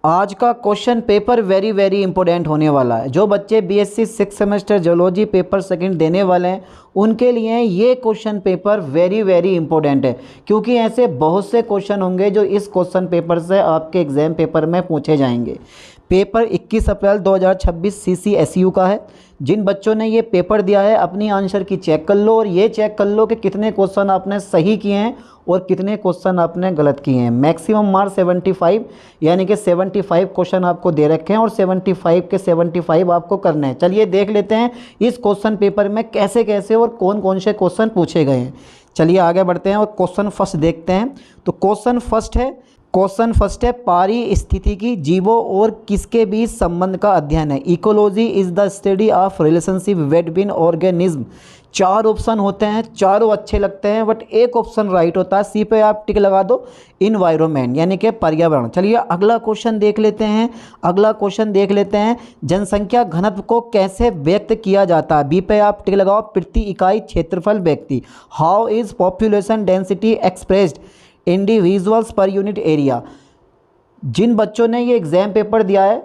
आज का question paper very very important होने वाला है। जो बच्चे BSc 6 semester geology paper second देने वाले हैं उनके लिए ये question paper very very important है, क्योंकि ऐसे बहुत से क्वेश्चन होंगे जो इस क्वेश्चन पेपर से आपके एग्जाम पेपर में पूछे जाएंगे। पेपर 21 अप्रैल 2026 CCSU का है। जिन बच्चों ने ये पेपर दिया है अपनी आंसर की चेक कर लो और ये चेक कर लो कि कितने क्वेश्चन आपने सही किए हैं और कितने क्वेश्चन आपने गलत किए हैं। मैक्सिमम मार्क 75 यानी कि 75 क्वेश्चन आपको दे रखे हैं और 75 के 75 आपको करने हैं। चलिए देख लेते हैं इस क्वेश्चन पेपर में कैसे कैसे और कौन कौन से क्वेश्चन पूछे गए हैं। चलिए आगे बढ़ते हैं और क्वेश्चन फर्स्ट देखते हैं। तो क्वेश्चन फर्स्ट है पारिस्थितिकी जीवों और किसके बीच संबंध का अध्ययन है। Ecology is the study of relationship between organism. 4 option होते हैं, चारों अच्छे लगते हैं बट एक ऑप्शन राइट होता है। सी पे आप टिक लगा दो, इन्वायरमेंट यानी कि पर्यावरण। चलिए अगला क्वेश्चन देख लेते हैं। जनसंख्या घनत्व को कैसे व्यक्त किया जाता है। बी पे आप टिक लगाओ, प्रति इकाई क्षेत्रफल व्यक्ति। How is population density expressed individuals per unit area. जिन बच्चों ने ये एग्ज़ाम पेपर दिया है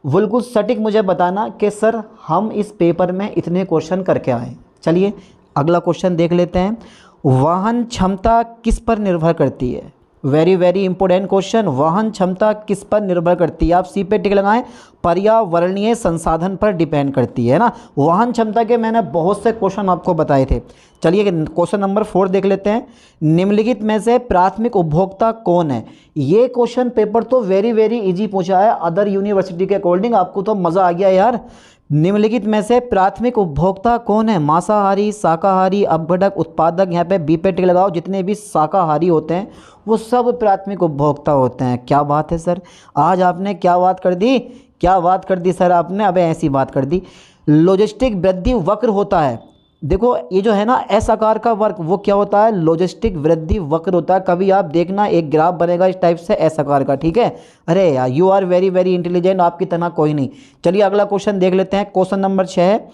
बिल्कुल सटीक मुझे बताना कि सर हम इस पेपर में इतने क्वेश्चन करके आए। चलिए अगला क्वेश्चन देख लेते हैं। वाहन क्षमता किस पर निर्भर करती है। Very very important question. वाहन क्षमता किस पर निर्भर करती है। आप सी पे टिक लगाएं, पर्यावरणीय संसाधन पर डिपेंड करती है ना। वाहन क्षमता के मैंने बहुत से क्वेश्चन आपको बताए थे। चलिए क्वेश्चन नंबर 4 देख लेते हैं। निम्नलिखित में से प्राथमिक उपभोक्ता कौन है। ये क्वेश्चन पेपर तो वेरी वेरी इजी पूछा है अदर यूनिवर्सिटी के अकॉर्डिंग। आपको तो मज़ा आ गया यार। निम्नलिखित में से प्राथमिक उपभोक्ता कौन है। मांसाहारी, शाकाहारी, अपघटक, उत्पादक। यहाँ पे बी पे टिक लगाओ। जितने भी शाकाहारी होते हैं वो सब प्राथमिक उपभोक्ता होते हैं। क्या बात है सर, आज आपने क्या बात कर दी सर आपने। अबे ऐसी बात कर दी। लॉजिस्टिक वृद्धि वक्र होता है। देखो ये जो है ना एस आकार का वर्क वो क्या होता है, लॉजिस्टिक वृद्धि वक्र होता है। कभी आप देखना एक ग्राफ बनेगा इस टाइप से एस आकार का, ठीक है। अरे यार you are very very intelligent, आपकी तरह कोई नहीं। चलिए अगला क्वेश्चन देख लेते हैं। क्वेश्चन नंबर 6 है।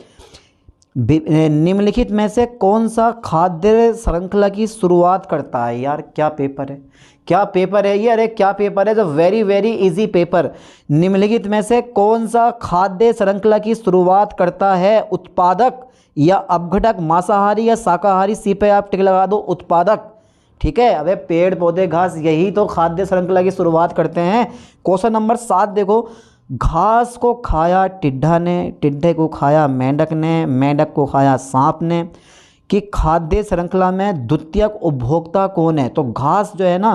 निम्नलिखित में से कौन सा खाद्य श्रृंखला की शुरुआत करता है। यार क्या पेपर है ये। अरे क्या पेपर है, तो वेरी वेरी इजी पेपर। निम्नलिखित में से कौन सा खाद्य श्रृंखला की शुरुआत करता है। उत्पादक या अपघटक, मांसाहारी या शाकाहारी। सी पे आप टिक लगा दो, उत्पादक, ठीक है। अबे पेड़ पौधे घास यही तो खाद्य श्रृंखला की शुरुआत करते हैं। क्वेश्चन नंबर 7 देखो। घास को खाया टिड्ढा ने, टिड्ढे को खाया मेंढक ने, मेंढक को खाया सांप ने। कि खाद्य श्रृंखला में द्वितीयक उपभोक्ता कौन है। तो घास जो है ना,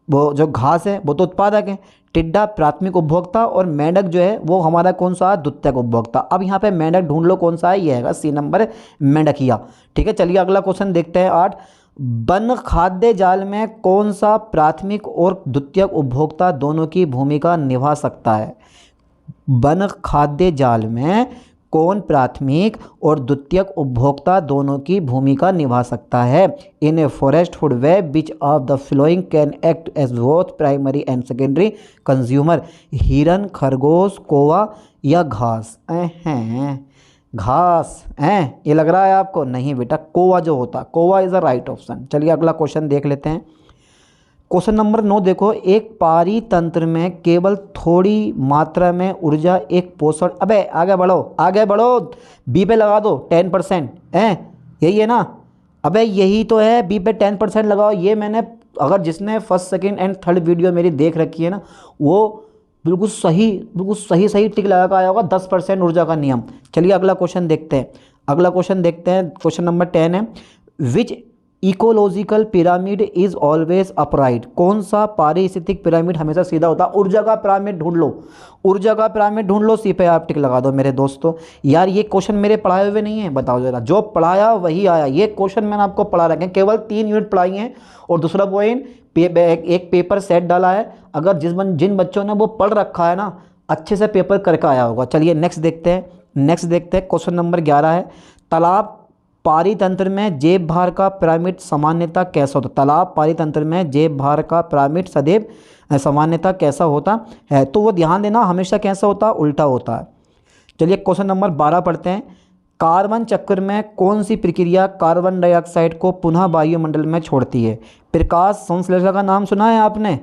वो जो घास है वो तो उत्पादक है, टिड्डा प्राथमिक उपभोक्ता और मेंढक जो है वो हमारा कौन सा है, द्वितीयक उपभोक्ता। अब यहाँ पे मेंढक ढूंढ लो कौन सा है, ये है सी नंबर मेंढकिया, ठीक है। चलिए अगला क्वेश्चन देखते हैं 8। वन खाद्य जाल में कौन सा प्राथमिक और द्वितीयक उपभोक्ता दोनों की भूमिका निभा सकता है। वन खाद्य जाल में कौन प्राथमिक और द्वितीयक उपभोक्ता दोनों की भूमिका निभा सकता है। In a forest food web which of the following can act as both primary and secondary consumer. हिरन, खरगोश, कौवा या घास। घास ये लग रहा है आपको, नहीं बेटा, कौवा जो होता, कौवा इज द राइट ऑप्शन। चलिए अगला क्वेश्चन देख लेते हैं। क्वेश्चन नंबर 9 देखो। एक पारितंत्र में केवल थोड़ी मात्रा में ऊर्जा एक पोषण। अबे आगे बढ़ो, बी पे लगा दो 10%। यही है ना। अबे यही तो है, बी पे 10% लगाओ। ये मैंने, अगर जिसने first second and third video मेरी देख रखी है ना वो बिल्कुल सही टिक लगा कर आया होगा 10% ऊर्जा का नियम। चलिए अगला क्वेश्चन देखते हैं। क्वेश्चन नंबर 10 है। Which ecological pyramid is always upright. कौन सा पारिस्थितिक पिरामिड हमेशा सीधा होता है। ऊर्जा का पिरामिड ढूंढ लो। सी पे आप टिक लगा दो मेरे दोस्तों। यार ये क्वेश्चन मेरे पढ़ाए हुए नहीं है, बताओ जरा। जो पढ़ाया वही आया। ये क्वेश्चन मैंने आपको पढ़ा रखे हैं, केवल 3 यूनिट पढ़ाई हैं और दूसरा पॉइंट एक पेपर सेट डाला है। अगर जिन बच्चों ने वो पढ़ रखा है ना अच्छे से पेपर करके आया होगा। चलिए नेक्स्ट देखते हैं। क्वेश्चन नंबर 11 है। तालाब पारितंत्र में जेब भार का पिरामिड सामान्यता कैसा होता है। तालाब पारितंत्र में जेब भार का पिरामिड सदैव सामान्यता कैसा होता है। तो वो ध्यान देना हमेशा कैसा होता है, उल्टा होता है। चलिए क्वेश्चन नंबर 12 पढ़ते हैं। कार्बन चक्र में कौन सी प्रक्रिया कार्बन डाइऑक्साइड को पुनः वायुमंडल में छोड़ती है। प्रकाश संश्लेषण का नाम सुना है आपने।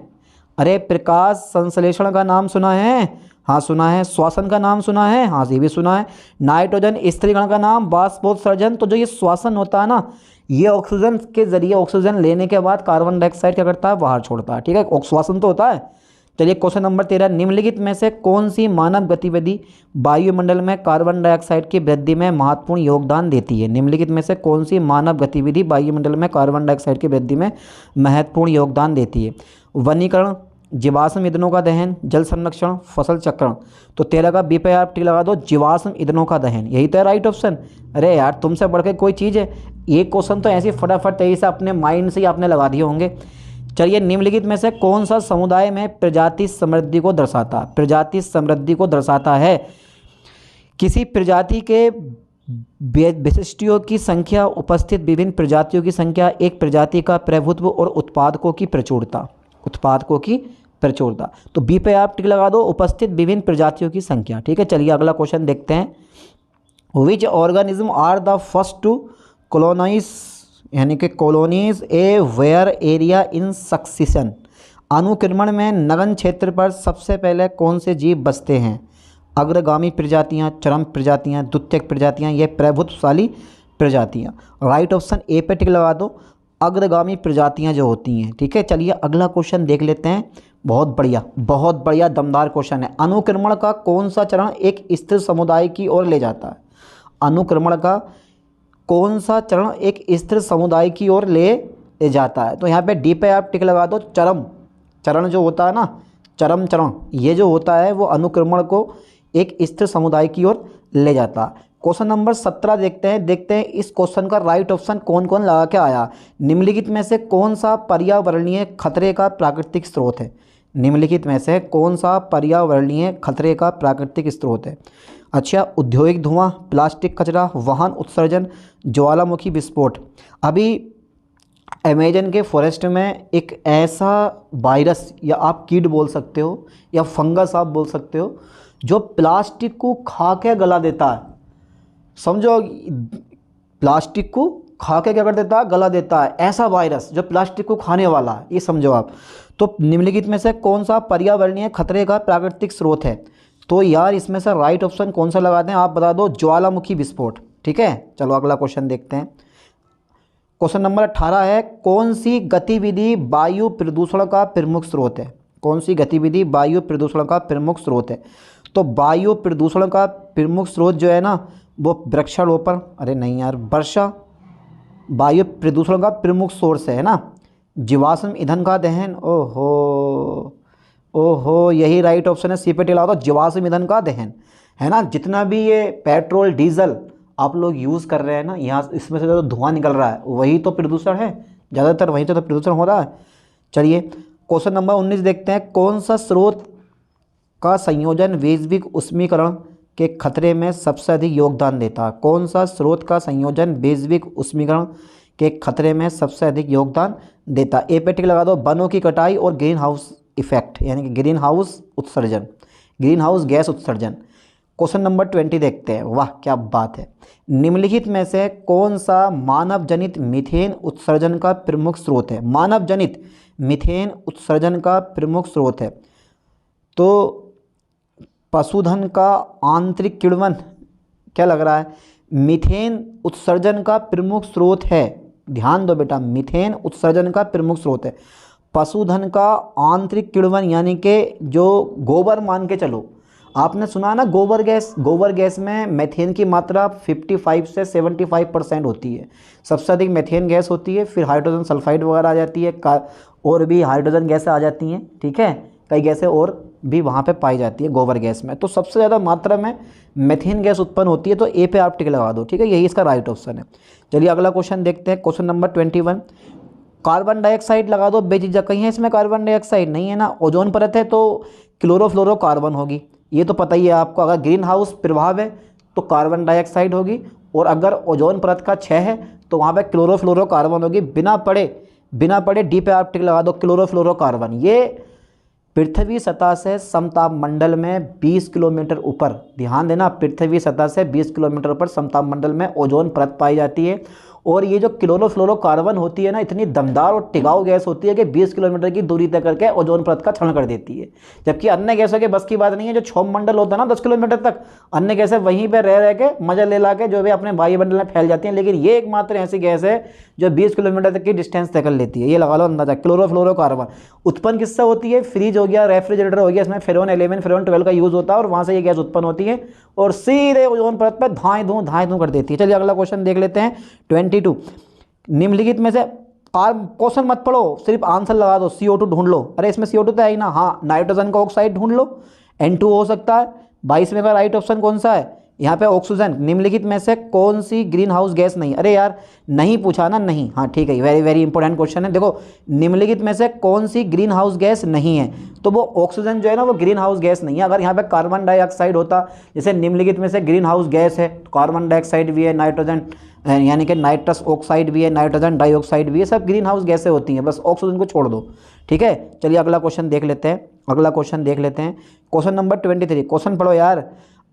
अरे प्रकाश संश्लेषण का नाम सुना है? हाँ सुना है। श्वसन का नाम सुना है? हाँ ये भी सुना है। नाइट्रोजन स्थिरीकरण का नाम बाष्पोत्सर्जन। तो जो ये श्वसन होता है ना, ये ऑक्सीजन के जरिए ऑक्सीजन लेने के बाद कार्बन डाइऑक्साइड क्या करता है, बाहर छोड़ता है। ठीक है, श्वसन तो होता है। चलिए क्वेश्चन नंबर 13, निम्नलिखित में से कौन सी मानव गतिविधि वायुमंडल में कार्बन डाइऑक्साइड की वृद्धि में महत्वपूर्ण योगदान देती है? निम्नलिखित में से कौन सी मानव गतिविधि वायुमंडल में कार्बन डाइऑक्साइड की वृद्धि में महत्वपूर्ण योगदान देती है? वनीकरण, जीवाश्म ईंधनों का दहन, जल संरक्षण, फसल चक्रण। तो 13 का बी पे आप टिक लगा दो, जीवाश्म ईंधनों का दहन, यही तो है राइट ऑप्शन। अरे यार तुमसे बढ़ के कोई चीज़ है? एक क्वेश्चन तो ऐसे फटाफट तेजी से अपने माइंड से ही आपने लगा दिए होंगे। चलिए, निम्नलिखित में से कौन सा समुदाय में प्रजाति समृद्धि को दर्शाता है? प्रजाति समृद्धि को दर्शाता है किसी प्रजाति के विशिष्टियों की संख्या, उपस्थित विभिन्न प्रजातियों की संख्या, एक प्रजाति का प्रभुत्व और उत्पादकों की प्रचुरता। उत्पादकों की प्रचुरता। तो बी पे आप टिक लगा दो, उपस्थित विभिन्न प्रजातियों की संख्या। ठीक है, चलिए अगला क्वेश्चन देखते हैं। Which organism are the first to colonise, यानी कि colonise a bare area in succession. अनुक्रमण में नगन क्षेत्र पर सबसे पहले कौन से जीव बसते हैं? अग्रगामी प्रजातियां, चरम प्रजातियां, द्वितीयक प्रजातियां, ये प्रभुत्वशाली प्रजातियां। राइट ऑप्शन ए पे टिक लगा दो, अग्रगामी प्रजातियां जो होती हैं। ठीक है, चलिए अगला क्वेश्चन देख लेते हैं। बहुत बढ़िया दमदार क्वेश्चन है। अनुक्रमण का कौन सा चरण एक स्थिर समुदाय की ओर ले जाता है? अनुक्रमण का कौन सा चरण एक स्थिर समुदाय की ओर ले जाता है? तो यहाँ पे डी पे आप टिक लगा दो, चरम चरण जो होता है ना, चरम चरण, ये जो होता है वो अनुक्रमण को एक स्थिर समुदाय की ओर ले जाता है। क्वेश्चन नंबर 17 देखते हैं इस क्वेश्चन का राइट ऑप्शन कौन कौन लगा के आया। निम्नलिखित में से कौन सा पर्यावरणीय खतरे का प्राकृतिक स्रोत है? निम्नलिखित में से कौन सा पर्यावरणीय खतरे का प्राकृतिक स्रोत है? अच्छा, औद्योगिक धुआं, प्लास्टिक कचरा, वाहन उत्सर्जन, ज्वालामुखी विस्फोट। अभी अमेजन के फॉरेस्ट में एक ऐसा वायरस या आप कीट बोल सकते हो या फंगस आप बोल सकते हो जो प्लास्टिक को खा के गला देता है। समझो, प्लास्टिक को खा के क्या कर देता है, गला देता है। ऐसा वायरस जो प्लास्टिक को खाने वाला है, ये समझो आप। तो निम्नलिखित में से कौन सा पर्यावरणीय खतरे का प्राकृतिक स्रोत है? तो यार इसमें से राइट ऑप्शन कौन सा लगा दें, आप बता दो, ज्वालामुखी विस्फोट। ठीक है, चलो अगला क्वेश्चन देखते हैं। क्वेश्चन नंबर 18 है, कौन सी गतिविधि वायु प्रदूषण का प्रमुख स्रोत है? कौन सी गतिविधि वायु प्रदूषण का प्रमुख स्रोत है? तो वायु प्रदूषण का प्रमुख स्रोत जो है ना, वो वृक्षारोपण, अरे नहीं यार, वर्षा वायु प्रदूषण का प्रमुख सोर्स है ना। जीवाश्म ईंधन का दहन, ओहो यही राइट ऑप्शन है, सी पे टिक लगा दो, जीवाश्म ईंधन का दहन, है ना। जितना भी ये पेट्रोल डीजल आप लोग यूज़ कर रहे हैं ना, यहाँ इसमें से जो धुआं निकल रहा है वही तो प्रदूषण है, ज़्यादातर वही तो प्रदूषण हो रहा है। चलिए क्वेश्चन नंबर 19 देखते हैं। कौन सा स्रोत का संयोजन वैश्विक उष्मीकरण के खतरे में सबसे अधिक योगदान देता है? कौन सा स्रोत का संयोजन वैश्विक उष्मीकरण के खतरे में सबसे अधिक योगदान देता है? ए पे टिक लगा दो, वनों की कटाई और ग्रीन हाउस इफेक्ट, यानी कि ग्रीन हाउस उत्सर्जन, ग्रीन हाउस गैस उत्सर्जन। क्वेश्चन नंबर 20 देखते हैं। वाह क्या बात है। निम्नलिखित में से कौन सा मानव जनित मीथेन उत्सर्जन का प्रमुख स्रोत है? मानव जनित मीथेन उत्सर्जन का प्रमुख स्रोत है तो पशुधन का आंतरिक किण्वन, क्या लग रहा है? मीथेन उत्सर्जन का प्रमुख स्रोत है, ध्यान दो बेटा, मीथेन उत्सर्जन का प्रमुख स्रोत है पशुधन का आंतरिक किण्वन, यानी कि जो गोबर मान के चलो, आपने सुना ना गोबर गैस में मेथेन की मात्रा 55 से 75% होती है। सबसे अधिक मेथेन गैस होती है, फिर हाइड्रोजन सल्फाइड वगैरह आ जाती है, और भी हाइड्रोजन गैसें आ जाती हैं। ठीक है, कई गैसें और भी वहाँ पे पाई जाती है गोबर गैस में। तो सबसे ज़्यादा मात्रा में मेथेन गैस उत्पन्न होती है, तो ए पे आप टिक लगा दो। ठीक है, यही इसका राइट ऑप्शन है। चलिए अगला क्वेश्चन देखते हैं। क्वेश्चन नंबर 21, कार्बन डाइऑक्साइड लगा दो बेझिझक। कहीं है इसमें कार्बन डाइऑक्साइड? नहीं है ना। ओजोन परत है तो क्लोरोफ्लोरोकार्बन होगी, ये तो पता ही है आपको। अगर ग्रीन हाउस प्रभाव है तो कार्बन डाइऑक्साइड होगी, और अगर ओजोन परत का क्षय है तो वहाँ पे क्लोरोफ्लोरोकार्बन होगी। बिना पढ़े डी पे आप टिक लगा दो, क्लोरोफ्लोरोकार्बन। ये पृथ्वी सतह से समताप मंडल में 20 किलोमीटर ऊपर, ध्यान देना, पृथ्वी सतह से 20 किलोमीटर ऊपर समताप मंडल में ओजोन परत पाई जाती है। और ये जो क्लोरोफ्लोरोकार्बन होती है ना, इतनी दमदार और टिकाऊ गैस होती है कि 20 किलोमीटर की दूरी तय करके ओजोन परत का क्षरण कर देती है। जबकि अन्य गैसों के बस की बात नहीं है। जो क्षोभ मंडल होता है ना 10 किलोमीटर तक, अन्य गैसें वहीं पर रह के मजा ले ला के जो भी अपने वायुमंडल में फैल जाती हैं, लेकिन ये एकमात्र ऐसी गैस है जो 20 किलोमीटर तक की डिस्टेंस तय कर लेती है। ये लगा लो अंदाजा। क्लोरोफ्लोरोकार्बन उत्पन्न किससे होती है? फ्रिज हो गया, रेफ्रिजरेटर हो गया, इसमें फ्रेन 11 फ्रेन 12 का यूज होता है और वहां से ये गैस उत्पन्न होती है और सीधे ओजोन परत पर धाएं धूं कर देती है। चलिए अगला क्वेश्चन देख लेते हैं 22। निम्नलिखित में से क्वेश्चन मत पढ़ो, सिर्फ आंसर लगा दो। CO2 ढूंढ लो। अरे इसमें CO2 तो है ही ना। हाँ, नाइट्रोजन का ऑक्साइड ढूंढ लो, N2 हो सकता है। 22 का राइट ऑप्शन कौन सा है? यहाँ पे ऑक्सीजन। निम्नलिखित में से कौन सी ग्रीन हाउस गैस नहीं? अरे यार नहीं पूछा ना, नहीं। हाँ ठीक है, वेरी वेरी इंपॉर्टेंट क्वेश्चन है। देखो निम्नलिखित में से कौन सी ग्रीन हाउस गैस नहीं है, तो वो ऑक्सीजन जो है ना वो ग्रीन हाउस गैस नहीं है। अगर यहाँ पे कार्बन डाइऑक्साइड होता, जैसे निम्नलिखित में से ग्रीन हाउस गैस है, कार्बन डाइऑक्साइड भी है, नाइट्रोजन यानी कि नाइट्रस ऑक्साइड भी है, नाइट्रोजन डाइऑक्साइड भी है, सब ग्रीन हाउस गैसें होती हैं, बस ऑक्सीजन को छोड़ दो। ठीक है, चलिए अगला क्वेश्चन देख लेते हैं। Question number 23। क्वेश्चन पढ़ो यार।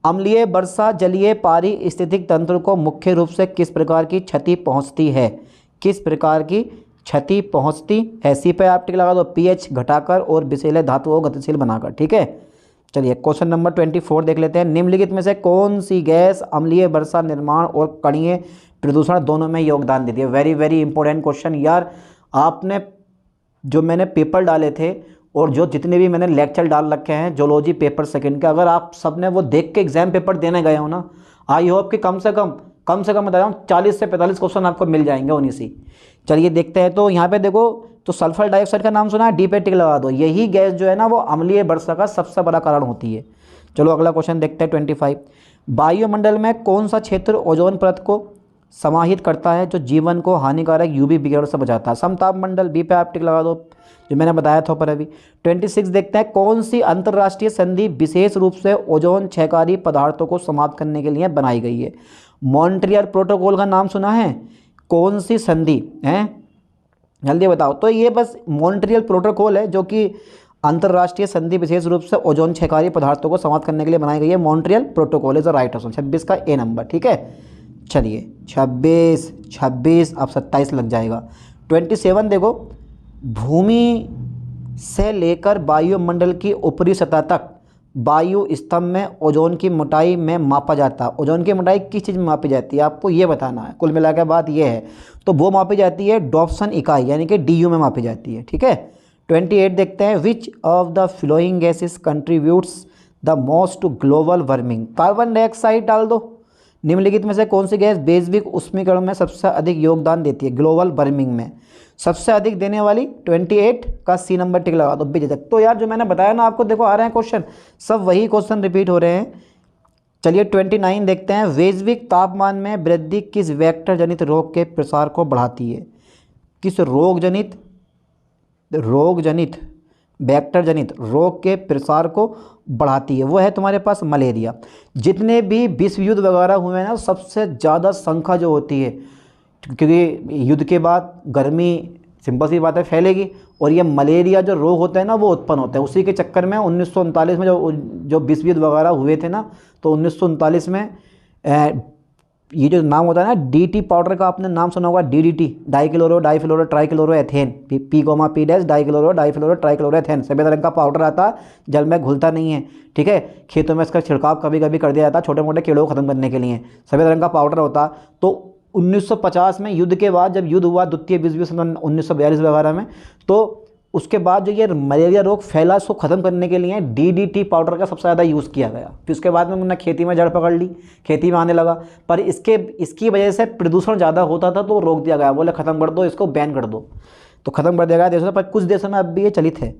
अम्लीय वर्षा जलीय पारिस्थितिक तंत्र को मुख्य रूप से किस प्रकार की क्षति पहुंचती है? किस प्रकार की क्षति पहुंचती है? सी पे आप टिक लगा दो, pH घटाकर और विषैले धातुओं को गतिशील बनाकर। ठीक है, चलिए क्वेश्चन नंबर 24 देख लेते हैं। निम्नलिखित में से कौन सी गैस अम्लीय वर्षा निर्माण और कणीय प्रदूषण दोनों में योगदान देती है? वेरी वेरी इंपॉर्टेंट क्वेश्चन यार। आपने जो मैंने पेपर डाले थे और जो जितने भी मैंने लेक्चर डाल रखे हैं जूलॉजी पेपर सेकंड के, अगर आप सब ने वो देख के एग्जाम पेपर देने गए हो ना, आई होप कि कम से कम बता रहा हूँ 40 से 45 क्वेश्चन आपको मिल जाएंगे उन्हीं से। चलिए देखते हैं। तो यहाँ पे देखो, तो सल्फर डाइऑक्साइड का नाम सुना है, डी पे टिक लगा दो। यही गैस जो है ना वो अम्लीय वर्षा का सबसे बड़ा कारण होती है। चलो अगला क्वेश्चन देखते हैं 25। वायुमंडल में कौन सा क्षेत्र ओजोन परत को समाहित करता है जो जीवन को हानिकारक UV विकिरण से बचाता है? समताप मंडल, बी पे आप टिक लगा दो, जो मैंने बताया था पर अभी। 26 देखते हैं। कौन सी अंतर्राष्ट्रीय संधि विशेष रूप से ओजोन क्षयकारी पदार्थों को समाप्त करने के लिए बनाई गई है? मॉन्ट्रियल प्रोटोकॉल का नाम सुना है? कौन सी संधि है, जल्दी बताओ। तो ये बस मॉन्ट्रियल प्रोटोकॉल है जो कि अंतर्राष्ट्रीय संधि विशेष रूप से ओजोन क्षयकारी पदार्थों को समाप्त करने के लिए बनाई गई है। Montreal protocol is the right option. 26 का ए नंबर। ठीक है, चलिए 26 अब 27 लग जाएगा। 27 देखो। भूमि से लेकर वायुमंडल की ऊपरी सतह तक वायु स्तंभ में ओजोन की मोटाई में मापा जाता है। ओजोन की मोटाई किस चीज़ में मापी जाती है आपको ये बताना है। कुल मिलाकर बात ये है, तो वो मापी जाती है डॉप्सन इकाई यानी कि DU में मापी जाती है। ठीक है, 28 देखते हैं। Which of the following gases contributes the most to global warming? Carbon dioxide डाल दो। निम्नलिखित में से कौन सी गैस वैश्विक उष्मीकरण में सबसे अधिक योगदान देती है? ग्लोबल वार्मिंग में सबसे अधिक देने वाली 28 का सी नंबर टिक लगा दो, बेझिझक। तो यार जो मैंने बताया ना आपको, देखो आ रहे हैं क्वेश्चन, सब वही क्वेश्चन रिपीट हो रहे हैं। चलिए 29 देखते हैं। वैश्विक तापमान में वृद्धि किस वेक्टर जनित रोग के प्रसार को बढ़ाती है? किस वेक्टर जनित रोग के प्रसार को बढ़ाती है? वो है तुम्हारे पास मलेरिया। जितने भी विश्व युद्ध वगैरह हुए हैं ना, सबसे ज़्यादा संख्या जो होती है, क्योंकि युद्ध के बाद गर्मी सिंपल सी बात है फैलेगी और ये मलेरिया जो रोग होता है ना वो उत्पन्न होता है। उसी के चक्कर में 1939 में जो विश्व युद्ध वगैरह हुए थे ना, तो 1939 में ये जो नाम होता है ना DT पाउडर का, आपने नाम सुना होगा, DDT, डाइक्लोरो डाइफ्लोरो ट्राइक्लोरोएथेन, P, डाइक्लोरो डाइफ्लोरो ट्राइक्लोरोएथेन। सफ़ेद रंग का पाउडर आता, जल में घुलता नहीं है। ठीक है, खेतों में इसका छिड़काव कभी कभी कर दिया जाता छोटे मोटे कीड़ों को खत्म करने के लिए। सफ़ेद रंग का पाउडर होता। तो 1950 में युद्ध के बाद जब युद्ध हुआ, द्वितीय विश्व युद्ध 1942 वगैरह में, तो उसके बाद जो ये मलेरिया रोग फैला, उसको ख़त्म करने के लिए DDT पाउडर का सबसे ज़्यादा यूज़ किया गया। फिर उसके बाद में उन्होंने खेती में जड़ पकड़ ली, खेती में आने लगा। पर इसकी वजह से प्रदूषण ज़्यादा होता था तो रोक दिया गया, बोले ख़त्म कर दो, इसको बैन कर दो, तो ख़त्म कर दिया गया देशों में। पर कुछ देशों में अब भी ये चलित है।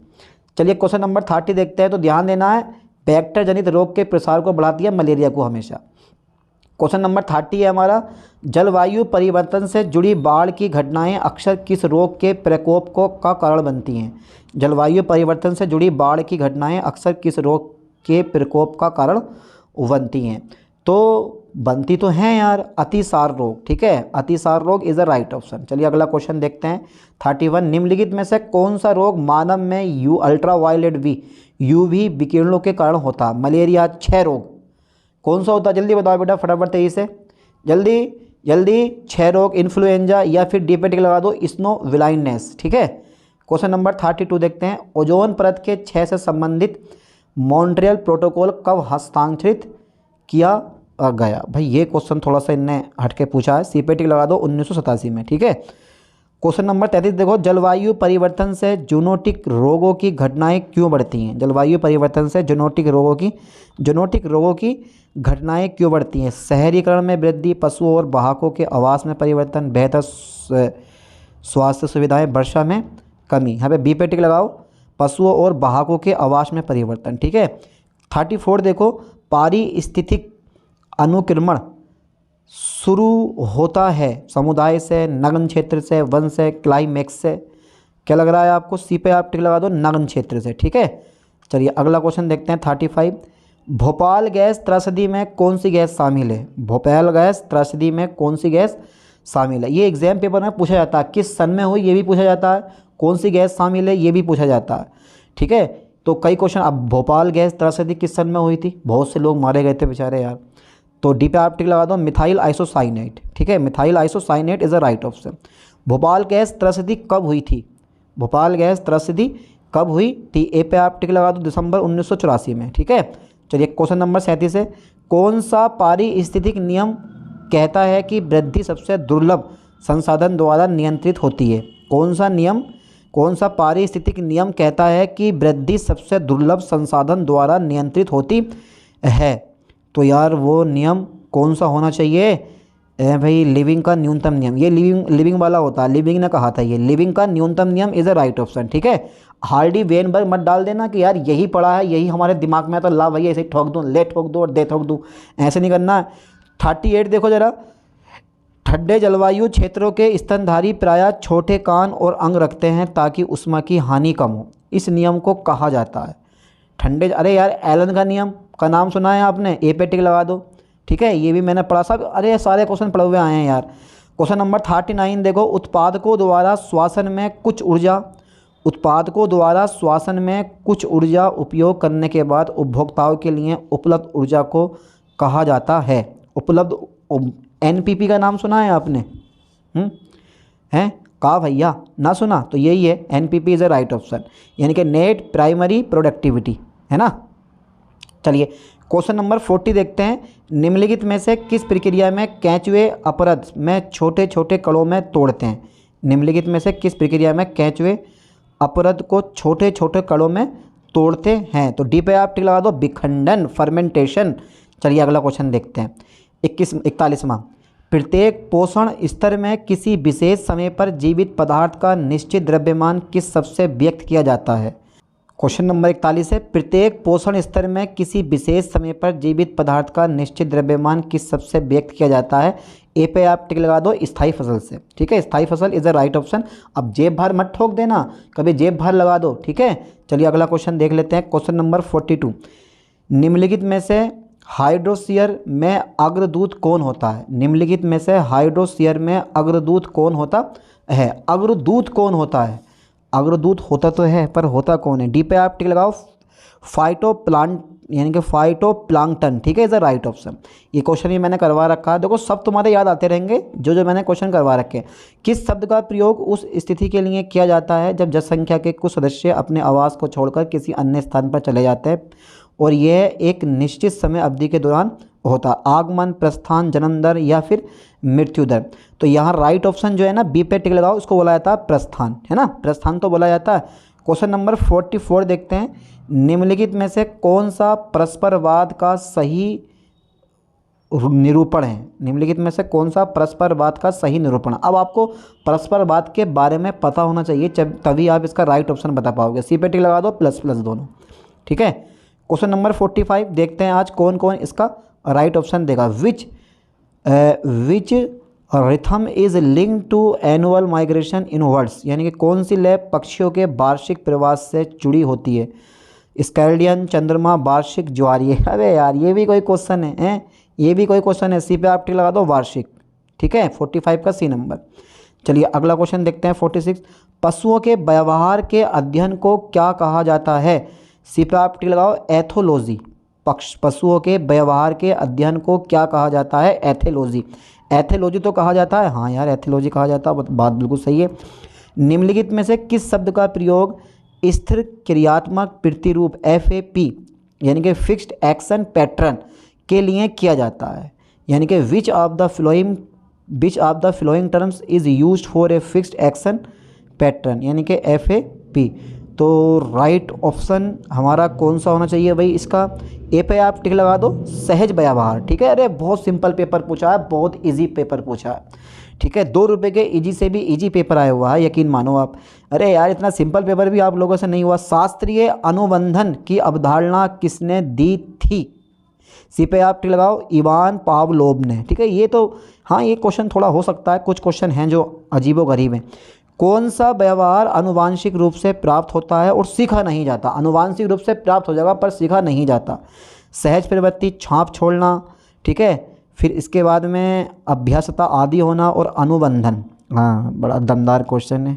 चलिए क्वेश्चन नंबर 30 देखते हैं। तो ध्यान देना है, वेक्टर जनित रोग के प्रसार को बढ़ाती है मलेरिया को हमेशा। क्वेश्चन नंबर 30 है हमारा। जलवायु परिवर्तन से जुड़ी बाढ़ की घटनाएं अक्सर किस रोग के प्रकोप का कारण बनती हैं? जलवायु परिवर्तन से जुड़ी बाढ़ की घटनाएं अक्सर किस रोग के प्रकोप का कारण बनती हैं? तो बनती तो हैं यार, अतिसार रोग। ठीक है, अतिसार रोग इज़ द राइट ऑप्शन। चलिए अगला क्वेश्चन देखते हैं 31। निम्नलिखित में से कौन सा रोग मानव में अल्ट्रावायलेट UV विकिरणों के कारण होता है? मलेरिया, क्षय रोग, कौन सा होता है? जल्दी बताओ बेटा फटाफट तेजी से, जल्दी। जल्दी, क्षय रोग, इन्फ्लुएंजा, या फिर डी पे टिक लगा दो स्नो ब्लाइंडनेस। ठीक है। क्वेश्चन नंबर 32 देखते हैं। ओजोन परत के क्षय से संबंधित मॉन्ट्रियल प्रोटोकॉल कब हस्ताक्षरित किया गया? भाई ये क्वेश्चन थोड़ा सा इनने हटके पूछा है, सी पे टिक लगा दो 1987 में। ठीक है। क्वेश्चन नंबर 33 देखो, जलवायु परिवर्तन से जूनोटिक रोगों की घटनाएं क्यों बढ़ती हैं? जलवायु परिवर्तन से जूनोटिक रोगों की घटनाएं क्यों बढ़ती हैं? शहरीकरण में वृद्धि, पशुओं और वाहकों के आवास में परिवर्तन, बेहतर स्वास्थ्य सुविधाएं, वर्षा में कमी। यहाँ पे बी पे टिक लगाओ, पशुओं और वाहकों के आवास में परिवर्तन। ठीक है। 34 देखो, पारिस्थितिक अनुक्रमण शुरू होता है समुदाय से, नग्न क्षेत्र से, वन से, क्लाइमेक्स से। क्या लग रहा है आपको? सी पे आप टिक लगा दो, नग्न क्षेत्र से। ठीक है। चलिए अगला क्वेश्चन देखते हैं 35। भोपाल गैस त्रासदी में कौन सी गैस शामिल है? भोपाल गैस त्रासदी में कौन सी गैस शामिल है? ये एग्जाम पेपर में पूछा जाता है। किस सन में हुई ये भी पूछा जाता है, कौन सी गैस शामिल है ये भी पूछा जाता है। ठीक है। तो कई क्वेश्चन, अब भोपाल गैस त्रासदी किस सन में हुई थी? बहुत से लोग मारे गए थे बेचारे यार। तो डी पे आप टिक लगा दो, मिथाइल आइसोसाइनेट। ठीक है। Methyl isocyanate is a right option. Bhopal gas त्रासदी कब हुई थी? भोपाल गैस त्रासदी कब हुई थी? ए पे आप टिक लगा दो, दिसंबर 1984 में। ठीक है। चलिए क्वेश्चन नंबर 37 है। कौन सा पारिस्थितिक नियम कहता है कि वृद्धि सबसे दुर्लभ संसाधन द्वारा नियंत्रित होती है? कौन सा पारिस्थितिक नियम कहता है कि वृद्धि सबसे दुर्लभ संसाधन द्वारा नियंत्रित होती है? तो यार वो नियम कौन सा होना चाहिए? भाई लिविंग का न्यूनतम नियम। ये लिविंग वाला होता है, लिविंग ने कहा था ये, लिविंग का न्यूनतम नियम इज़ अ राइट ऑप्शन। ठीक है। हार्डी वेनबर्ग मत डाल देना कि यार यही पढ़ा है, यही हमारे दिमाग में, तो ला भैया ऐसे ही ठोक दूँ, ले ठोक दूँ और दे ठोक दूँ, ऐसे नहीं करना। 38 देखो जरा, ठंडे जलवायु क्षेत्रों के स्तनधारी प्रायः छोटे कान और अंग रखते हैं ताकि उष्मा की हानि कम हो। इस नियम को कहा जाता है ठंडे, अरे यार एलन का नियम का नाम सुना है आपने? ए पे टिक लगा दो। ठीक है। ये भी मैंने पढ़ा सब, अरे सारे क्वेश्चन पढ़े हुए आए हैं यार। क्वेश्चन नंबर 39 देखो, उत्पादकों द्वारा श्वसन में कुछ ऊर्जा उपयोग करने के बाद उपभोक्ताओं के लिए उपलब्ध ऊर्जा को कहा जाता है। उपलब्ध, एनपीपी का नाम सुना है आपने? हैं? कहा भैया ना सुना? तो यही है, NPP is a right option, यानी कि नेट प्राइमरी प्रोडक्टिविटी, है ना। चलिए क्वेश्चन नंबर 40 देखते हैं। निम्नलिखित में से किस प्रक्रिया में केंचुए अपरद में छोटे छोटे कणों में तोड़ते हैं? निम्नलिखित में से किस प्रक्रिया में केंचुए अपरद को छोटे छोटे कणों में तोड़ते हैं? तो डी पे आप टिक लगा दो, विखंडन, फर्मेंटेशन। चलिए अगला क्वेश्चन देखते हैं 41वां। प्रत्येक पोषण स्तर में किसी विशेष समय पर जीवित पदार्थ का निश्चित द्रव्यमान किस शब्द से व्यक्त किया जाता है? क्वेश्चन नंबर 41 है। प्रत्येक पोषण स्तर में किसी विशेष समय पर जीवित पदार्थ का निश्चित द्रव्यमान किस शब्द से व्यक्त किया जाता है? ए पे आप टिक लगा दो, स्थायी फसल से। ठीक है। स्थायी फसल इज़ अ राइट ऑप्शन। अब जेब भार मत ठोक देना, कभी जेब भार लगा दो। ठीक है। चलिए अगला क्वेश्चन देख लेते हैं। Question number 42। निम्नलिखित में से हाइड्रोस्फीयर में अग्रदूत कौन होता है? निम्नलिखित में से हाइड्रोस्फीयर में अग्रदूत कौन होता है? अग्रदूत कौन होता है? अग्रदूत होता तो है पर होता कौन है? डी पे आप टिक लगाओ, फाइटोप्लांट, यानी कि फाइटोप्लांक्टन। ठीक है, इज़ अ राइट ऑप्शन। ये क्वेश्चन भी मैंने करवा रखा है, देखो सब तुम्हारे याद आते रहेंगे जो मैंने क्वेश्चन करवा रखे हैं। किस शब्द का प्रयोग उस स्थिति के लिए किया जाता है जब जनसंख्या के कुछ सदस्य अपने आवास को छोड़कर किसी अन्य स्थान पर चले जाते हैं और यह एक निश्चित समय अवधि के दौरान होता? आगमन, प्रस्थान, जन्म दर या फिर मृत्यु दर? तो यहाँ राइट ऑप्शन जो है ना, बी पे टिक लगाओ, उसको बोला जाता है प्रस्थान, है ना, प्रस्थान तो बोला जाता है। क्वेश्चन नंबर 44 देखते हैं। निम्नलिखित में से कौन सा परस्परवाद का सही निरूपण है? निम्नलिखित में से कौन सा परस्परवाद का सही निरूपण? अब आपको परस्परवाद के बारे में पता होना चाहिए, तभी आप इसका राइट ऑप्शन बता पाओगे। सी पे टिक लगा दो, प्लस प्लस दोनों। ठीक है। क्वेश्चन नंबर 45 देखते हैं आज कौन कौन इसका राइट ऑप्शन देगा। Which rhythm is link to annual migration in birds? यानी कि कौन सी लय पक्षियों के वार्षिक प्रवास से जुड़ी होती है? स्कैल्डियन, चंद्रमा, वार्षिक, ज्वारीय। अरे यार ये भी कोई क्वेश्चन है, ये भी कोई क्वेश्चन है। सी पे आप टिक लगा दो, वार्षिक। ठीक है, 45 का सी नंबर। चलिए अगला क्वेश्चन देखते हैं 46। पशुओं के व्यवहार के अध्ययन को क्या कहा जाता है? सी पे आप टिक लगाओ, एथोलॉजी। पशुओं के व्यवहार के अध्ययन को क्या कहा जाता है? एथोलॉजी। एथियोलॉजी तो कहा जाता है, हाँ यार एथियोलॉजी कहा जाता है, बात बिल्कुल सही है। निम्नलिखित में से किस शब्द का प्रयोग स्थिर क्रियात्मक प्रतिरूप FAP यानी कि फिक्स्ड एक्शन पैटर्न के लिए किया जाता है, यानी कि विच of the flowing terms is used for a fixed action pattern यानी कि FAP। तो राइट ऑप्शन हमारा कौन सा होना चाहिए भाई, इसका ए पे आप टिक लगा दो, सहज व्यवहार। ठीक है, अरे बहुत सिंपल पेपर पूछा है, बहुत इजी पेपर पूछा है। ठीक है, 2 रुपये के इजी से भी इजी पेपर आया हुआ है, यकीन मानो आप। अरे यार इतना सिंपल पेपर भी आप लोगों से नहीं हुआ। शास्त्रीय अनुबंधन की अवधारणा किसने दी थी? सी पे आप टिक लगाओ, इवान पावलोव ने। ठीक है, ये तो हाँ ये क्वेश्चन थोड़ा हो सकता है, कुछ क्वेश्चन हैं जो अजीबोगरीब हैं। कौन सा व्यवहार आनुवांशिक रूप से प्राप्त होता है और सीखा नहीं जाता? आनुवांशिक रूप से प्राप्त हो जाएगा पर सीखा नहीं जाता। सहज प्रवृत्ति, छाप छोड़ना, ठीक है, फिर इसके बाद में अभ्यासता आदि होना और अनुबंधन। हाँ बड़ा दमदार क्वेश्चन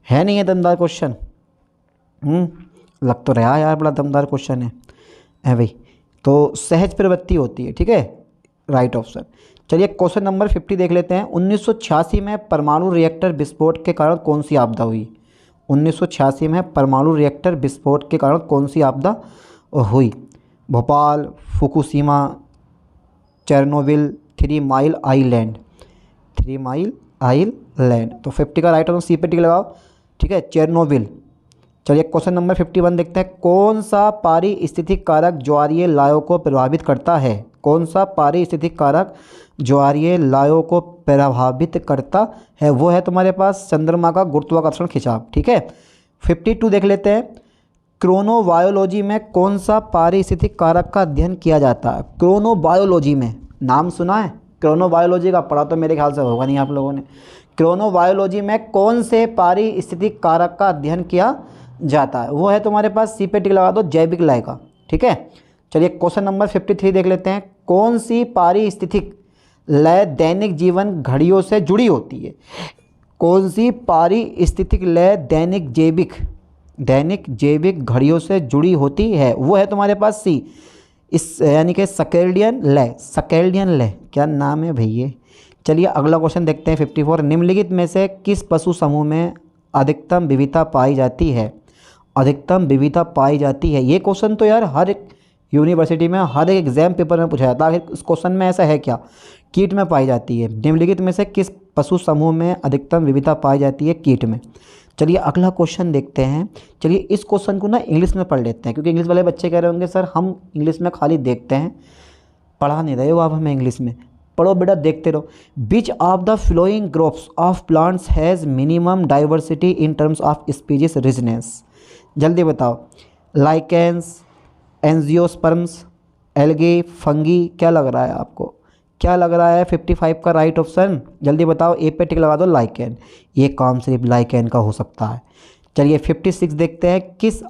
है नहीं है दमदार क्वेश्चन? लग तो रहा यार बड़ा दमदार क्वेश्चन है भाई। तो सहज प्रवृत्ति होती है, ठीक है, राइट ऑप्शन। चलिए क्वेश्चन नंबर 50 देख लेते हैं। 1986 में परमाणु रिएक्टर विस्फोट के कारण कौन सी आपदा हुई? 1986 में परमाणु रिएक्टर विस्फोट के कारण कौन सी आपदा हुई? Bhopal, Fukushima, Chernobyl, 3 mile island. 3 mile island. तो 50 का राइट ऑप्शन सी पे टिक लगाओ, ठीक है, चेरनोबिल। चलिए क्वेश्चन नंबर 51 देखते हैं। कौन सा पारिस्थितिक कारक ज्वारीय लायों को प्रभावित करता है? कौन सा पारिस्थितिक कारक ज्वारीय लायों को प्रभावित करता है? वो है तुम्हारे पास चंद्रमा का गुरुत्वाकर्षण खिंचाव। ठीक है, 52 देख लेते हैं। क्रोनोबायोलॉजी में कौन सा पारिस्थितिक कारक का अध्ययन किया जाता है? क्रोनोबायोलॉजी में नाम सुना है? क्रोनोबायोलॉजी का पढ़ा तो मेरे ख्याल से होगा नहीं आप लोगों ने। क्रोनोबायोलॉजी में कौन से पारिस्थितिक कारक का अध्ययन किया जाता है? वो है तुम्हारे पास सी पे टिक लगा दो, जैविक लय का। ठीक है, चलिए क्वेश्चन नंबर 53 देख लेते हैं। कौन सी पारिस्थितिक लय दैनिक जीवन घड़ियों से जुड़ी होती है? कौन सी पारिस्थितिक लय दैनिक जैविक घड़ियों से जुड़ी होती है? वो है तुम्हारे पास सी, इस यानी कि सर्कैडियन लय। क्या नाम है भैया। चलिए अगला क्वेश्चन देखते हैं 54। निम्नलिखित में से किस पशु समूह में अधिकतम विविधता पाई जाती है? अधिकतम विविधता पाई जाती है, ये क्वेश्चन तो यार हर एक यूनिवर्सिटी में हर एक एग्जाम पेपर में पूछा जाता है। इस क्वेश्चन में ऐसा है क्या? कीट में पाई जाती है। निम्नलिखित में से किस पशु समूह में अधिकतम विविधता पाई जाती है? कीट में। चलिए अगला क्वेश्चन देखते हैं। चलिए इस क्वेश्चन को ना इंग्लिश में पढ़ लेते हैं, क्योंकि इंग्लिश वाले बच्चे कह रहे होंगे सर हम इंग्लिश में खाली देखते हैं, पढ़ा नहीं रहे हो आप हमें इंग्लिश में। पढ़ो बेटा, देखते रहो। विच of the flowing groups of plants has minimum diversity in terms of species richness? जल्दी बताओ। लाइकेंस, एंजियोस्पर्म्स, एल्गे, फंगी, क्या लग रहा है आपको? क्या लग रहा है 55 का राइट ऑप्शन? जल्दी बताओ, ए पे टिक लगा दो, लाइकेन। ये काम सिर्फ लाइकेन का हो सकता है। चलिए 56 देखते हैं। किस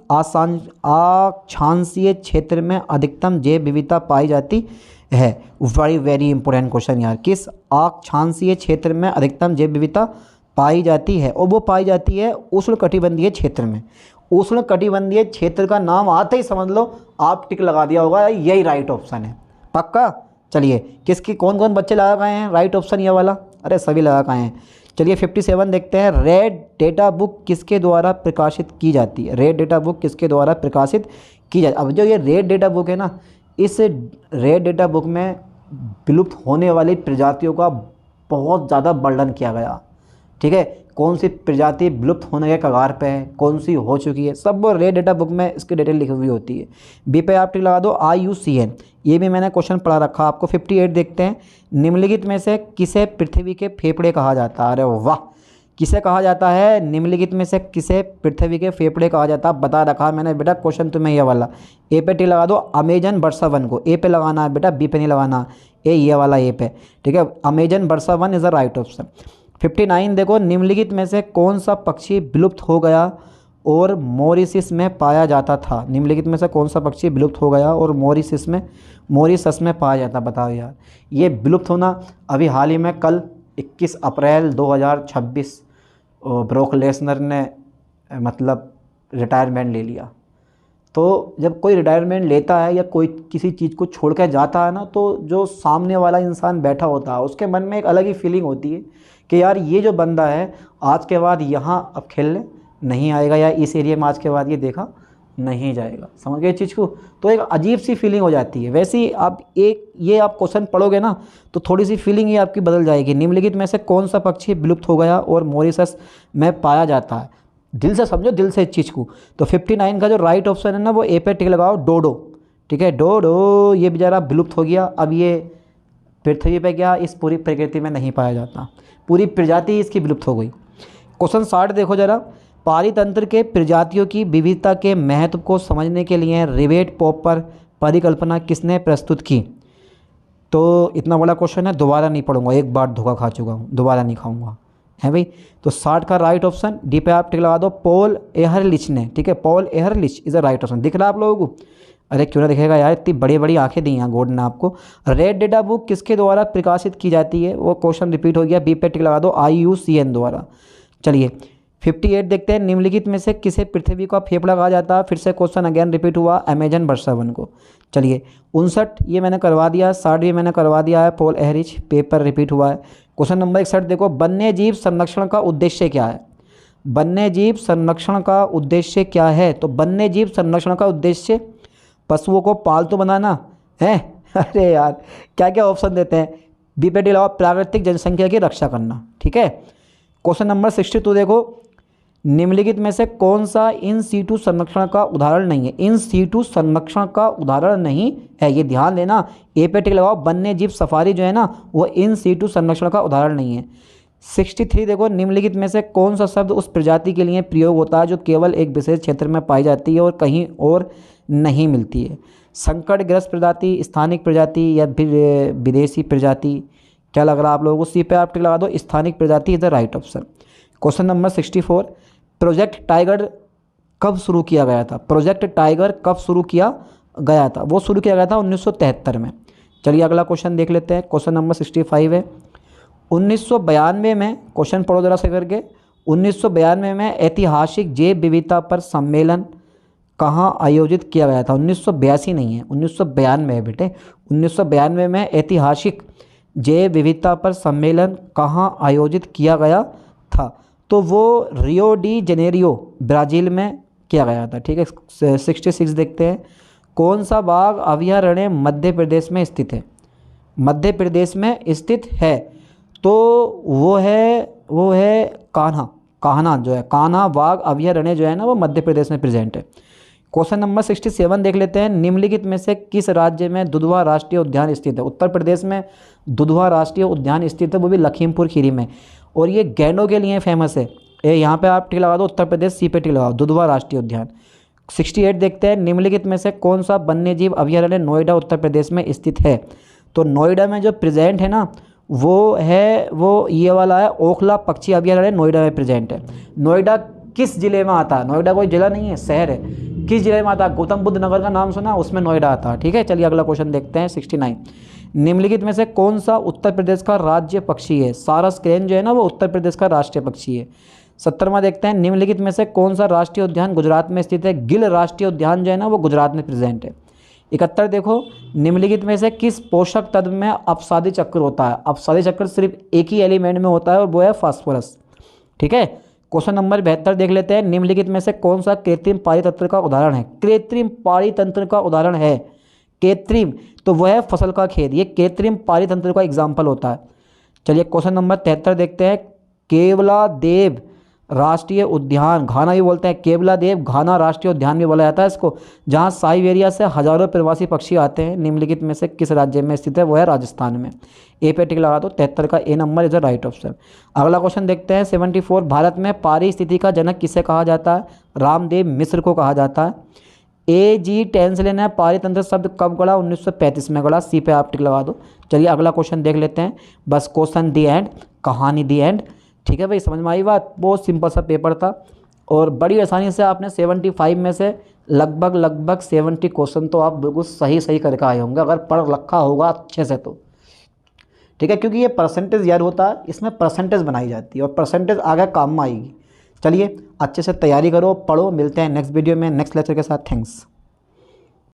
अक्षांशीय क्षेत्र में अधिकतम जैव विविधता पाई जाती है? वेरी इंपॉर्टेंट क्वेश्चन यार। किस अक्षांशीय क्षेत्र में अधिकतम जैव विविधता पाई जाती है? और वो पाई जाती है उष्णकटिबंधीय क्षेत्र में। उष्णकटिबंधीय क्षेत्र का नाम आते ही समझ लो आप टिक लगा दिया होगा, यही राइट ऑप्शन है पक्का। चलिए किसकी कौन कौन बच्चे लगा गए हैं राइट ऑप्शन ये वाला? अरे सभी लगा गए हैं। चलिए 57 देखते हैं। रेड डेटा बुक किसके द्वारा प्रकाशित की जाती है? रेड डेटा बुक किसके द्वारा प्रकाशित की जाती है? अब जो ये रेड डेटा बुक है ना, इस रेड डेटा बुक में विलुप्त होने वाली प्रजातियों का बहुत ज़्यादा वर्णन किया गया। ठीक है, कौन सी प्रजाति विलुप्त होने के कगार पे है, कौन सी हो चुकी है, सब रेड डेटा बुक में इसकी डिटेल लिखी हुई होती है। बी पे आप टिक लगा दो, IUCN। ये भी मैंने क्वेश्चन पढ़ा रखा आपको। 58 देखते हैं। निम्नलिखित में से किसे पृथ्वी के फेफड़े कहा जाता है? अरे वाह, किसे कहा जाता है? निम्नलिखित में से किसे पृथ्वी के फेफड़े कहा जाता है? बता रखा है मैंने बेटा क्वेश्चन तुम्हें ये वाला। ए पे टिक लगा दो, अमेजन वर्षावन को। ए पे लगाना है बेटा, बी पे नहीं लगाना। ये वाला ए पे, ठीक है। अमेजन वर्षावन इज द राइट ऑप्शन। 59 देखो। निम्नलिखित में से कौन सा पक्षी विलुप्त हो गया और मॉरिशस में पाया जाता था? निम्नलिखित में से कौन सा पक्षी विलुप्त हो गया और मॉरिशस में पाया जाता? बताओ यार। ये विलुप्त होना अभी हाल ही में कल 21 अप्रैल 2026 ब्रोक लेसनर ने मतलब रिटायरमेंट ले लिया। तो जब कोई रिटायरमेंट लेता है या कोई किसी चीज़ को छोड़ कर जाता है ना, तो जो सामने वाला इंसान बैठा होता है उसके मन में एक अलग ही फीलिंग होती है कि यार ये जो बंदा है आज के बाद यहाँ अब खेलने नहीं आएगा, या इस एरिया में आज के बाद ये देखा नहीं जाएगा। समझ गए चीज़ को? तो एक अजीब सी फीलिंग हो जाती है। वैसे ही आप ये आप क्वेश्चन पढ़ोगे ना तो थोड़ी सी फीलिंग ये आपकी बदल जाएगी। निम्नलिखित में से कौन सा पक्षी विलुप्त हो गया और मॉरिशस में पाया जाता है? दिल से समझो, दिल से इस चीज़ को। तो 59 का जो राइट ऑप्शन है ना वो ए पे टिक लगाओ, डोडो। ठीक है, डोडो ये बेचारा विलुप्त हो गया। अब ये पृथ्वी पे क्या इस पूरी प्रकृति में नहीं पाया जाता, पूरी प्रजाति इसकी विलुप्त हो गई। क्वेश्चन 60 देखो जरा। पारितंत्र के प्रजातियों की विविधता के महत्व को समझने के लिए रिवेट पॉपर परिकल्पना किसने प्रस्तुत की? तो इतना बड़ा क्वेश्चन है, दोबारा नहीं पढ़ूंगा, एक बार धोखा खा चुका हूँ, दोबारा नहीं खाऊंगा, है भाई। तो 60 का राइट ऑप्शन डी पे आप टिक लगा दो, पॉल एहरलिच ने। ठीक है, Paul Ehrlich is a right option. दिख रहा है आप लोगों को? अरे क्यों ना दिखेगा यार, इतनी बड़ी बड़ी आंखें दी हैं गॉड ने आपको। रेड डेटा बुक किसके द्वारा प्रकाशित की जाती है? वो क्वेश्चन रिपीट हो गया, बी पे टिक लगा दो, IUCN द्वारा। चलिए 58 देखते हैं। निम्नलिखित में से किसे पृथ्वी का फेफड़ा कहा जाता है? फिर से क्वेश्चन अगेन रिपीट हुआ, अमेजन वर्षावन को। चलिए 59 ये मैंने करवा दिया, 60 भी मैंने करवा दिया है, पॉल एहरिच पेपर रिपीट हुआ है। क्वेश्चन नंबर 61 देखो, वन्य जीव संरक्षण का उद्देश्य क्या है? वन्य जीव संरक्षण का उद्देश्य क्या है? तो वन्य जीव संरक्षण का उद्देश्य पशुओं को पालतू बनाना है। अरे यार क्या क्या ऑप्शन देते हैं? बी पे टिक लगाओ, प्राकृतिक जनसंख्या की रक्षा करना। ठीक है, क्वेश्चन नंबर 62 देखो, निम्नलिखित में से कौन सा इन सीटू संरक्षण का उदाहरण नहीं है? इन सीटू संरक्षण का उदाहरण नहीं है, ये ध्यान देना। ए पे टिक लगाओ, वन्य जीव सफारी जो है ना वो इन सीटू संरक्षण का उदाहरण नहीं है। 63 देखो, निम्नलिखित में से कौन सा शब्द उस प्रजाति के लिए प्रयोग होता है जो केवल एक विशेष क्षेत्र में पाई जाती है और कहीं और नहीं मिलती है? संकटग्रस्त प्रजाति, स्थानिक प्रजाति या फिर विदेशी प्रजाति? क्या लग रहा है आप लोगों को? सी पे आप टिक लगा दो, स्थानिक प्रजाति is the right option. Question number 64, project tiger कब शुरू किया गया था? प्रोजेक्ट टाइगर कब शुरू किया गया था? वो शुरू किया गया था 1973 में। चलिए अगला क्वेश्चन देख लेते हैं। क्वेश्चन नंबर 65 है, 1992 में, क्वेश्चन पढ़ो जरा से करके, 1992 में ऐतिहासिक जैव विविधता पर सम्मेलन कहाँ आयोजित किया गया था? 1982 नहीं है, 1992 है बेटे। 1992 में ऐतिहासिक जैव विविधता पर सम्मेलन कहाँ आयोजित किया गया था? तो वो रियो डी जेनेरियो ब्राज़ील में किया गया था। ठीक है, 66 देखते हैं। कौन सा बाघ अभयारण्य मध्य प्रदेश में स्थित है? मध्य प्रदेश में स्थित है तो वो है कान्हा जो है, कान्हा बाघ अभयारण्य जो है ना वो मध्य प्रदेश में प्रेजेंट है। क्वेश्चन नंबर 67 देख लेते हैं। निम्नलिखित में से किस राज्य में दुधवा राष्ट्रीय उद्यान स्थित है? उत्तर प्रदेश में दुधवा राष्ट्रीय उद्यान स्थित है, वो भी लखीमपुर खीरी में, और ये गैंडों के लिए फेमस है। यहाँ पे आप टिक लगा दो, उत्तर प्रदेश, सी पे टिक लगाओ, दुधवा राष्ट्रीय उद्यान। 68 देखते हैं। निम्नलिखित में से कौन सा वन्यजीव अभयारण्य नोएडा उत्तर प्रदेश में स्थित है? तो नोएडा में जो प्रेजेंट है ना वो ये वाला है, ओखला पक्षी अभयारण्य नोएडा में प्रेजेंट है। नोएडा किस जिले में आता है? नोएडा कोई जिला नहीं है, शहर है। किस जिले में आता है? गौतम बुद्ध नगर का नाम सुना, उसमें नोएडा आता है। ठीक है, चलिए अगला क्वेश्चन देखते हैं। 69, निम्नलिखित में से कौन सा उत्तर प्रदेश का राज्य पक्षी है? सारस क्रेन जो है ना वो उत्तर प्रदेश का राष्ट्रीय पक्षी है। 70वां देखते हैं। निम्नलिखित में से कौन सा राष्ट्रीय उद्यान गुजरात में स्थित है? गिल राष्ट्रीय उद्यान जो है ना वो गुजरात में प्रेजेंट है। 71 देखो, निम्नलिखित में से किस पोषक तत्व में अपसादी चक्र होता है? अपसादी चक्र सिर्फ एक ही एलिमेंट में होता है और वो है फास्फोरस। ठीक है, क्वेश्चन नंबर 72 देख लेते हैं। निम्नलिखित में से कौन सा कृत्रिम पारितंत्र का उदाहरण है? कृत्रिम पारितंत्र का उदाहरण है कृत्रिम, तो वह है फसल का खेत, ये कृत्रिम पारितंत्र का एग्जाम्पल होता है। चलिए क्वेश्चन नंबर 73 देखते हैं। केवलादेव राष्ट्रीय उद्यान, घाना भी बोलते हैं, केवलादेव घाना राष्ट्रीय उद्यान भी बोला जाता है इसको, जहाँ साइबेरिया से हजारों प्रवासी पक्षी आते हैं। निम्नलिखित में से किस राज्य में स्थित है? वो है राजस्थान में। ए पे टिक लगा दो, 73 का A number is the right option. अगला क्वेश्चन देखते हैं। 74, भारत में पारिस्थितिकी का जनक किसे कहा जाता है? रामदेव मिश्र को कहा जाता है। A.G. टेंसले ने पारितंत्र शब्द कब गढ़ा? 1935 में गढ़ा। सी पे आप टिक लगा दो। चलिए अगला क्वेश्चन देख लेते हैं। बस क्वेश्चन दी एंड, कहानी दी एंड। ठीक है भाई, समझ में आई बात? बहुत सिंपल सा पेपर था और बड़ी आसानी से आपने 75 में से लगभग 70 क्वेश्चन तो आप बिल्कुल सही करके आए होंगे अगर पढ़ रखा होगा अच्छे से तो। ठीक है, क्योंकि ये परसेंटेज यार होता है, इसमें परसेंटेज बनाई जाती है और परसेंटेज आगे काम में आएगी। चलिए अच्छे से तैयारी करो, पढ़ो। मिलते हैं नेक्स्ट वीडियो में नेक्स्ट लेक्चर के साथ। थैंक्स।